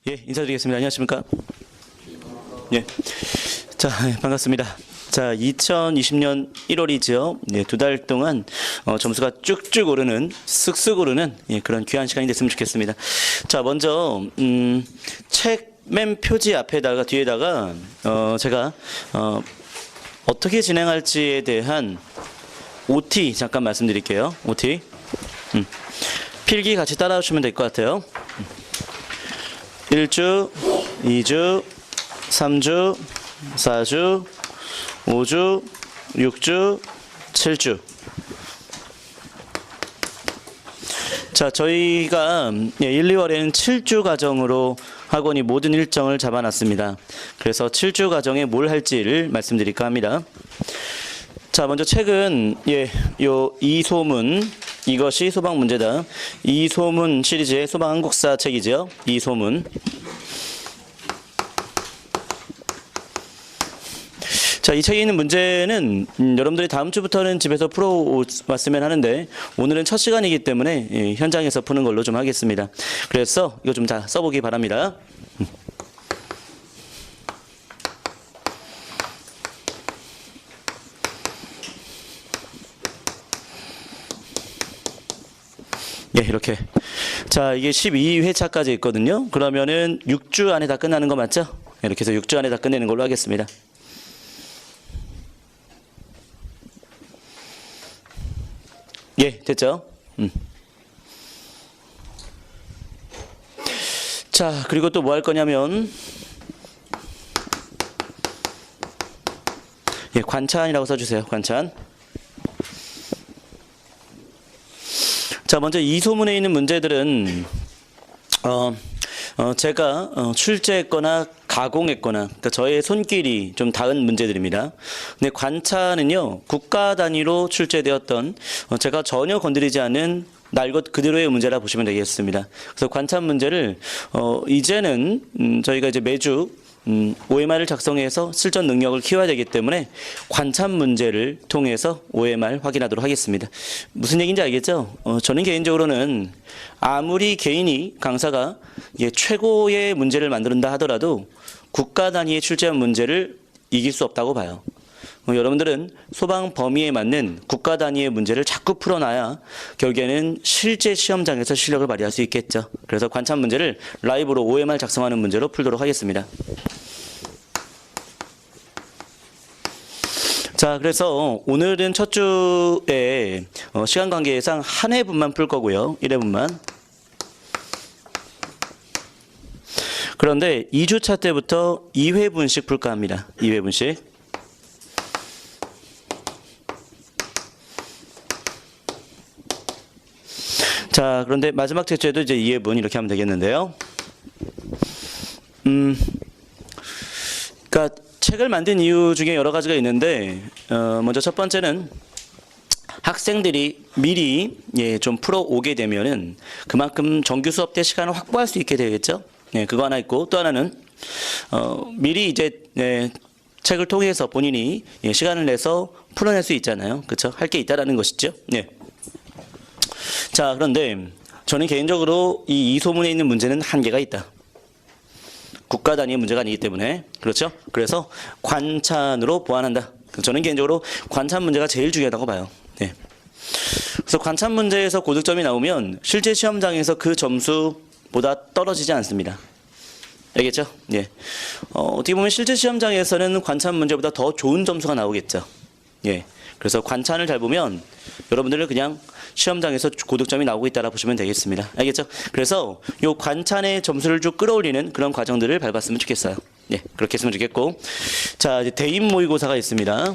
예, 인사드리겠습니다. 안녕하십니까? 예. 자, 반갑습니다. 자, 2020년 1월이죠. 예, 2달 동안 점수가 쭉쭉 오르는, 쓱쓱 오르는 그런 귀한 시간이 됐으면 좋겠습니다. 자, 먼저 책 맨 표지 앞에다가 뒤에다가 제가 어떻게 진행할지에 대한 OT 잠깐 말씀드릴게요. OT. 필기 같이 따라오시면 될 것 같아요. 1주, 2주, 3주, 4주, 5주, 6주, 7주. 자, 저희가 1, 2월에는 7주 과정으로 학원이 모든 일정을 잡아놨습니다. 그래서 7주 과정에 뭘 할지를 말씀드릴까 합니다. 자, 먼저 책은 요 이소문, 이것이 소방 문제다. 이소문 시리즈의 소방 한국사 책이죠. 이소문. 자, 이 책에 있는 문제는 여러분들이 다음 주부터는 집에서 풀어왔으면 하는데 오늘은 첫 시간이기 때문에 현장에서 푸는 걸로 좀 하겠습니다. 그래서 이거 좀 다 써보기 바랍니다. 예, 이렇게. 자, 이게 12회차까지 있거든요. 그러면은 6주 안에 다 끝나는 거 맞죠? 이렇게 해서 6주 안에 다 끝내는 걸로 하겠습니다. 예, 됐죠? 자, 그리고 또 뭐 할 거냐면, 예, 관찬이라고 써주세요. 관찬. 자, 먼저 이 소문에 있는 문제들은 제가 출제했거나 가공했거나 그러니까 저의 손길이 좀 닿은 문제들입니다. 근데 관차는요, 국가 단위로 출제되었던 제가 전혀 건드리지 않은 날 것 그대로의 문제라 보시면 되겠습니다. 그래서 관차 문제를 이제는 저희가 이제 매주 OMR을 작성해서 실전 능력을 키워야 되기 때문에 관참 문제를 통해서 OMR 확인하도록 하겠습니다. 무슨 얘기인지 알겠죠? 저는 개인적으로는 아무리 개인이 강사가 최고의 문제를 만든다 하더라도 국가 단위의 출제한 문제를 이길 수 없다고 봐요. 여러분들은 소방 범위에 맞는 국가 단위의 문제를 자꾸 풀어놔야 결국에는 실제 시험장에서 실력을 발휘할 수 있겠죠. 그래서 관참 문제를 라이브로 OMR 작성하는 문제로 풀도록 하겠습니다. 자, 그래서 오늘은 첫 주에 시간 관계상 한 회분만 풀 거고요. 1회분만. 그런데 2주차 때부터 2회분씩 풀까 합니다. 2회분씩. 자, 그런데 마지막 책주에도 이제 2회분 이렇게 하면 되겠는데요. 그러니까 책을 만든 이유 중에 여러 가지가 있는데 먼저 첫 번째는 학생들이 미리 좀 풀어오게 되면은 그만큼 정규 수업 때 시간을 확보할 수 있게 되겠죠. 그거 하나 있고 또 하나는 미리 이제 책을 통해서 본인이 시간을 내서 풀어낼 수 있잖아요. 그렇죠? 할 게 있다라는 것이죠. 네. 자, 그런데 저는 개인적으로 이 소문에 있는 문제는 한계가 있다. 국가 단위의 문제가 아니기 때문에. 그렇죠? 그래서 관찬으로 보완한다. 저는 개인적으로 관찬 문제가 제일 중요하다고 봐요. 네. 그래서 관찬 문제에서 고득점이 나오면 실제 시험장에서 그 점수보다 떨어지지 않습니다. 알겠죠? 예. 어떻게 보면 실제 시험장에서는 관찬 문제보다 더 좋은 점수가 나오겠죠. 예. 그래서 관찬을 잘 보면 여러분들은 그냥 시험장에서 고득점이 나오고 있다라 보시면 되겠습니다. 알겠죠? 그래서 요 관찬의 점수를 쭉 끌어올리는 그런 과정들을 밟았으면 좋겠어요. 예, 그렇게 했으면 좋겠고. 자, 이제 대입 모의고사가 있습니다.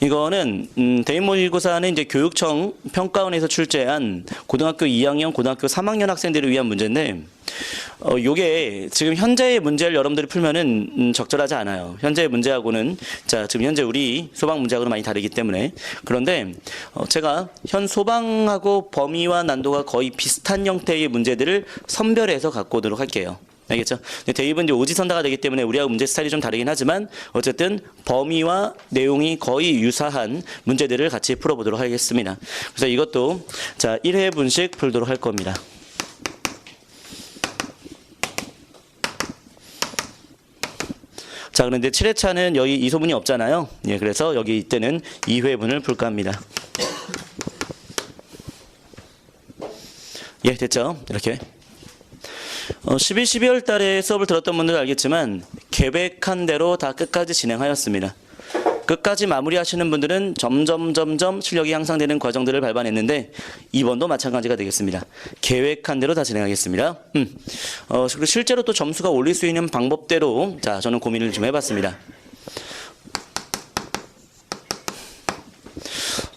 이거는 대입 모의고사는 이제 교육청 평가원에서 출제한 고등학교 2학년, 고등학교 3학년 학생들을 위한 문제인데 요게 지금 현재의 문제를 여러분들이 풀면은 적절하지 않아요. 현재의 문제하고는 자, 지금 현재 우리 소방 문제하고는 많이 다르기 때문에. 그런데 제가 현 소방하고 범위와 난도가 거의 비슷한 형태의 문제들을 선별해서 갖고 오도록 할게요. 알겠죠? 대입은 이제 오지선다가 되기 때문에 우리하고 문제 스타일이 좀 다르긴 하지만 어쨌든 범위와 내용이 거의 유사한 문제들을 같이 풀어보도록 하겠습니다. 그래서 이것도 자 1회분씩 풀도록 할 겁니다. 자, 그런데 7회차는 여기 이 소문이 없잖아요. 예, 그래서 여기 이때는 2회분을 불가합니다. 예, 됐죠? 이렇게. 12월 달에 수업을 들었던 분들은 알겠지만 계획한 대로 다 끝까지 진행하였습니다. 끝까지 마무리하시는 분들은 점점 실력이 향상되는 과정들을 밟아냈는데 이번도 마찬가지가 되겠습니다. 계획한 대로 다 진행하겠습니다. 그리고 실제로 또 점수가 올릴 수 있는 방법대로 자, 저는 고민을 좀 해봤습니다.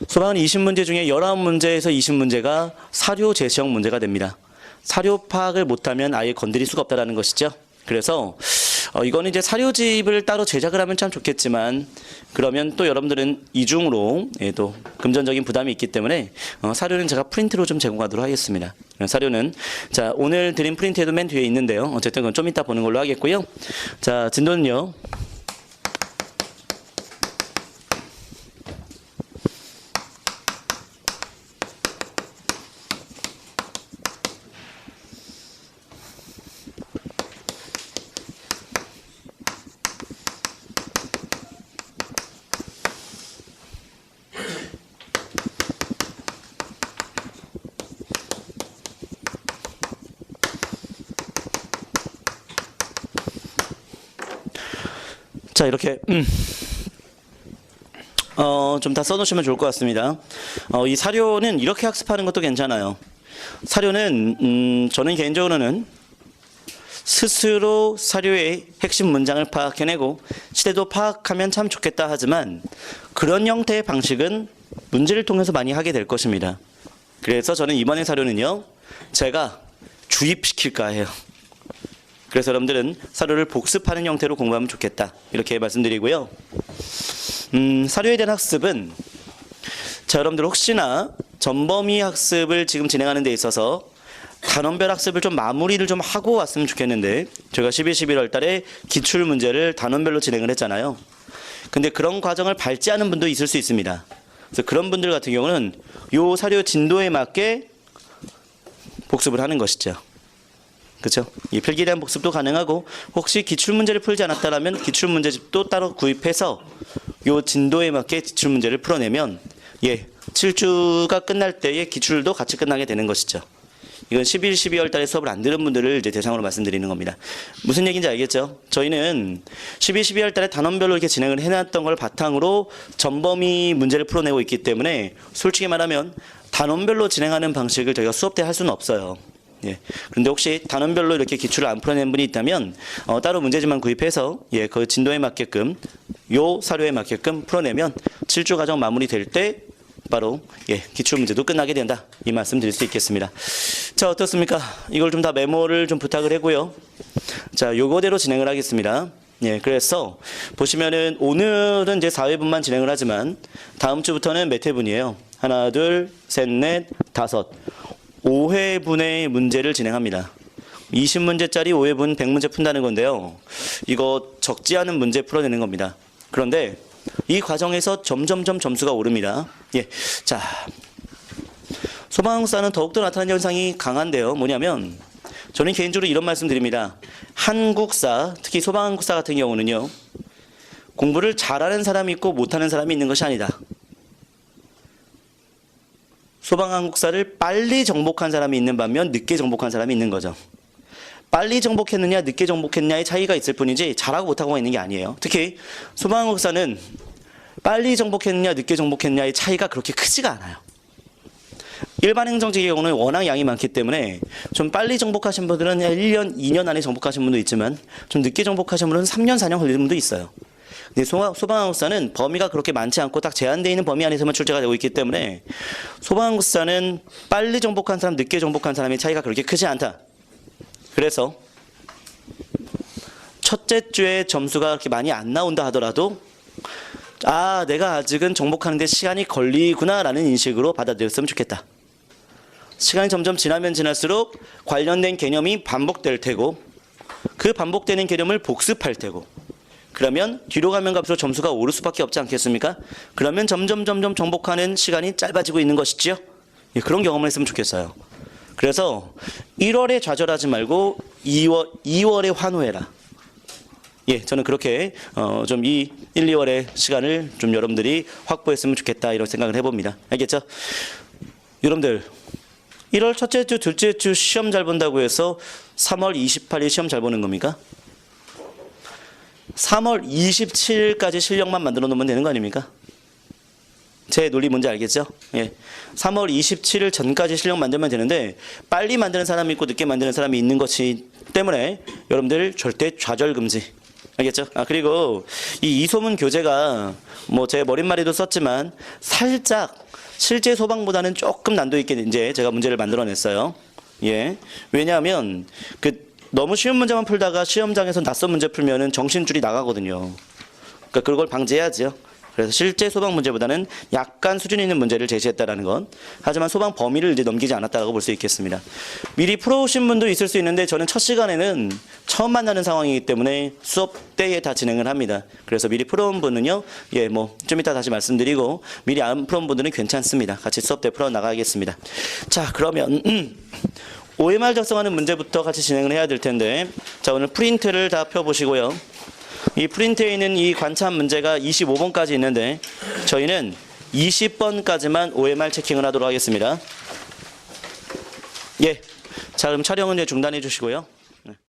소방은 20문제 중에 19문제에서 20문제가 사료 제시형 문제가 됩니다. 사료 파악을 못하면 아예 건드릴 수가 없다는 것이죠. 그래서 이거는 이제 사료집을 따로 제작을 하면 참 좋겠지만 그러면 또 여러분들은 이중으로 또 금전적인 부담이 있기 때문에 사료는 제가 프린트로 좀 제공하도록 하겠습니다. 사료는 자, 오늘 드린 프린트에도 맨 뒤에 있는데요. 어쨌든 그건 좀 이따 보는 걸로 하겠고요. 자, 진도는요. 자, 이렇게 좀 다 써놓으시면 좋을 것 같습니다. 이 사료는 이렇게 학습하는 것도 괜찮아요. 사료는 저는 개인적으로는 스스로 사료의 핵심 문장을 파악해내고 시대도 파악하면 참 좋겠다 하지만 그런 형태의 방식은 문제를 통해서 많이 하게 될 것입니다. 그래서 저는 이번에 사료는요, 제가 주입시킬까 해요. 그래서 여러분들은 사료를 복습하는 형태로 공부하면 좋겠다, 이렇게 말씀드리고요. 사료에 대한 학습은 자, 여러분들 혹시나 전범위 학습을 지금 진행하는 데 있어서 단원별 학습을 좀 마무리를 좀 하고 왔으면 좋겠는데 제가 11월 달에 기출 문제를 단원별로 진행을 했잖아요. 근데 그런 과정을 밟지 않은 분도 있을 수 있습니다. 그래서 그런 분들 같은 경우는 요 사료 진도에 맞게 복습을 하는 것이죠. 그렇죠? 이 필기에 대한 복습도 가능하고 혹시 기출문제를 풀지 않았다라면 기출문제집도 따로 구입해서 요 진도에 맞게 기출문제를 풀어내면 7주가 끝날 때에 기출도 같이 끝나게 되는 것이죠. 이건 12월 달에 수업을 안 들은 분들을 이제 대상으로 말씀드리는 겁니다. 무슨 얘기인지 알겠죠? 저희는 12월 달에 단원별로 이렇게 진행을 해놨던 걸 바탕으로 전범위 문제를 풀어내고 있기 때문에 솔직히 말하면 단원별로 진행하는 방식을 저희가 수업 때 할 수는 없어요. 그런데 혹시 단원별로 이렇게 기출을 안 풀어낸 분이 있다면 따로 문제집만 구입해서 그 진도에 맞게끔 요 사료에 맞게끔 풀어내면 7주 과정 마무리될 때 바로 기출 문제도 끝나게 된다, 이 말씀 드릴 수 있겠습니다. 자, 어떻습니까? 이걸 좀 다 메모를 좀 부탁을 하고요. 자, 요거대로 진행을 하겠습니다. 그래서 보시면은 오늘은 이제 4회분만 진행을 하지만 다음 주부터는 몇 회분이에요? 하나, 둘, 셋, 넷, 다섯. 5회분의 문제를 진행합니다. 20문제짜리 5회분 100문제 푼다는 건데요. 이거 적지 않은 문제 풀어내는 겁니다. 그런데 이 과정에서 점점점 점수가 오릅니다. 자, 소방학사는 더욱더 나타나는 현상이 강한데요. 뭐냐면 저는 개인적으로 이런 말씀 드립니다. 한국사, 특히 소방학사 같은 경우는요, 공부를 잘하는 사람이 있고 못하는 사람이 있는 것이 아니다. 소방한국사를 빨리 정복한 사람이 있는 반면 늦게 정복한 사람이 있는 거죠. 빨리 정복했느냐 늦게 정복했느냐의 차이가 있을 뿐이지 잘하고 못하고가 있는 게 아니에요. 특히 소방한국사는 빨리 정복했느냐 늦게 정복했느냐의 차이가 그렇게 크지가 않아요. 일반 행정직의 경우는 워낙 양이 많기 때문에 좀 빨리 정복하신 분들은 1년, 2년 안에 정복하신 분도 있지만 좀 늦게 정복하신 분은 3년, 4년 걸리는 분도 있어요. 근데 소방한국사는 범위가 그렇게 많지 않고 딱 제한되어 있는 범위 안에서만 출제가 되고 있기 때문에 소방한국사는 빨리 정복한 사람, 늦게 정복한 사람의 차이가 그렇게 크지 않다. 그래서 첫째 주에 점수가 그렇게 많이 안 나온다 하더라도 내가 아직은 정복하는 데 시간이 걸리구나 라는 인식으로 받아들였으면 좋겠다. 시간이 점점 지나면 지날수록 관련된 개념이 반복될 테고 그 반복되는 개념을 복습할 테고 그러면 뒤로 가면 갈수록 점수가 오를 수밖에 없지 않겠습니까? 그러면 점점 정복하는 시간이 짧아지고 있는 것이지요. 그런 경험을 했으면 좋겠어요. 그래서 1월에 좌절하지 말고 2월에 환호해라. 예, 저는 그렇게 좀 이 1, 2월의 시간을 좀 여러분들이 확보했으면 좋겠다 이런 생각을 해봅니다. 알겠죠? 여러분들 1월 첫째 주, 둘째 주 시험 잘 본다고 해서 3월 28일 시험 잘 보는 겁니까? 3월 27일까지 실력만 만들어 놓으면 되는 거 아닙니까? 제 논리 뭔지 알겠죠? 예. 3월 27일 전까지 실력 만들면 되는데 빨리 만드는 사람이 있고 늦게 만드는 사람이 있는 것이 때문에 여러분들 절대 좌절 금지. 알겠죠? 그리고 이 이소문 교재가 뭐 제 머릿말에도 썼지만 살짝 실제 소방보다는 조금 난도 있게 이제 제가 문제를 만들어냈어요. 예. 왜냐하면 너무 쉬운 문제만 풀다가 시험장에서 낯선 문제 풀면은 정신줄이 나가거든요. 그러니까 그걸 방지해야죠. 그래서 실제 소방 문제보다는 약간 수준 있는 문제를 제시했다라는 것. 하지만 소방 범위를 이제 넘기지 않았다고 볼 수 있겠습니다. 미리 풀어오신 분도 있을 수 있는데 저는 첫 시간에는 처음 만나는 상황이기 때문에 수업 때에 다 진행을 합니다. 그래서 미리 풀어온 분은요, 예, 뭐 좀 이따 다시 말씀드리고 미리 안 풀어온 분들은 괜찮습니다. 같이 수업 때 풀어 나가겠습니다. 자, 그러면 OMR 작성하는 문제부터 같이 진행을 해야 될 텐데, 자, 오늘 프린트를 다 펴보시고요. 이 프린트에 있는 이 관찰 문제가 25번까지 있는데 저희는 20번까지만 OMR 체킹을 하도록 하겠습니다. 예, 자, 그럼 촬영은 이제 중단해 주시고요.